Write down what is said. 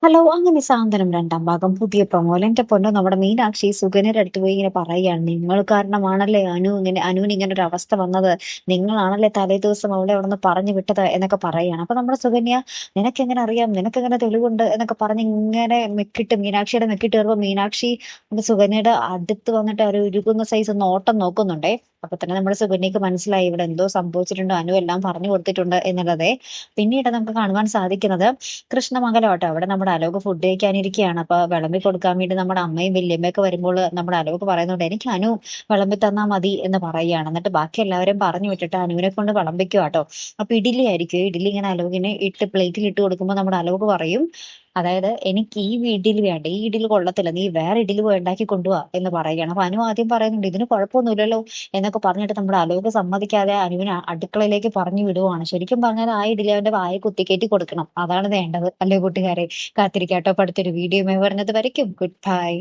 Hello! അങ്ങനെ സാന്ത്വനം 2ാം ഭാഗം പുതിയ പ്രൊമോല്. എന്റെ പൊന്നോ നമ്മുടെ മീനാക്ഷി സുകന്യയുടെ അടുത്ത് പോയി ഇങ്ങനെ പറയുകയാണ്. "നിങ്ങൾ കാരണമാണല്ലേ അനുവിന് ഇങ്ങനൊരു അവസ്ഥ വന്നത്. നിങ്ങളാണല്ലേ തലേദിവസം അവളെ അവിടുന്ന് പറഞ്ഞു വിട്ടത്" എന്നൊക്കെ പറയുകയാണ്. അപ്പൊ നമ്മുടെ സുകന്യ "നിനക്കെങ്ങനെ അറിയാം? നിനക്കെങ്ങനെ തെളിവുണ്ട്?" എന്നൊക്കെ പറഞ്ഞ് ഇങ്ങനെ മെക്കിട്ട് മീനാക്ഷിയുടെ മെക്കിട്ട് കയറുമ്പോ മീനാക്ഷി നമ്മുടെ സുകന്യയുടെ അടുത്ത് വന്നിട്ട് ഒരു ഉരുകുന്ന സൈസ് നോട്ടം നോക്കുന്നുണ്ടേ. അപ്പൊ തന്നെ നമ്മുടെ സുകന്യക്ക് മനസ്സിലായി ഇവിടെ എന്തോ സംഭവിച്ചിട്ടുണ്ട്. അനു എല്ലാം പറഞ്ഞു കൊടുത്തിട്ടുണ്ട് എന്നുള്ളതേ. പിന്നീട് നമുക്ക് കാണുവാൻ സാധിക്കുന്നത് കൃഷ്ണമംഗലമാട്ടോ. അവിടെ നമ്മുടെ അലോക് ഫുഡ് കഴിക്കാനിരിക്കുകയാണ്. അപ്പൊ വിളമ്പി കൊടുക്കാൻ വേണ്ടി നമ്മുടെ അമ്മയും വല്യമ്മയൊക്കെ വരുമ്പോൾ നമ്മുടെ അലോക് പറയുന്നുണ്ട്, "എനിക്ക് അനു വിളമ്പി തന്നാ മതി" എന്ന് പറയുകയാണ്. എന്നിട്ട് ബാക്കി എല്ലാവരെയും പറഞ്ഞു വിട്ടിട്ട് അനുവിനെ കൊണ്ട് വിളമ്പിക്കുവാട്ടോ. അപ്പൊ ഇഡ്ഡലി ആയിരിക്കും. ഇഡ്ഡലി ഇങ്ങനെ അലോകിന് പ്ലേറ്റിൽ ഇട്ട് കൊടുക്കുമ്പോൾ നമ്മുടെ അലോക് പറയും, അതായത് "എനിക്ക് ഈ ഇഡ്ഡലി വേണ്ട. ഈ ഇഡ്ഡലി കൊള്ളത്തില്ല. നീ വേറെ ഇഡ്ഡലി പോയി ഉണ്ടാക്കി കൊണ്ടുവാ" എന്ന് പറയുകയാണ്. അപ്പൊ അനു ആദ്യം പറയുന്നുണ്ട്, "ഇതിന് കുഴപ്പമൊന്നുമില്ലല്ലോ" എന്നൊക്കെ പറഞ്ഞിട്ട് നമ്മുടെ അലോക് സമ്മതിക്കാതെ അനുവിനെ അടുക്കളയിലേക്ക് പറഞ്ഞു വിടുവാണ്. ശരിക്കും പറഞ്ഞാൽ ആ ഇഡ്ഡലി അവന്റെ വായിൽ കുത്തിക്കേറ്റി കൊടുക്കണം. അതാണ് വേണ്ടത്. അല്ലേ കൂട്ടുകാരെ? കാത്തിരിക്കാട്ടോ അടുത്തൊരു വീഡിയോയുമായി വരുന്നത് വരയ്ക്കും. Good bye.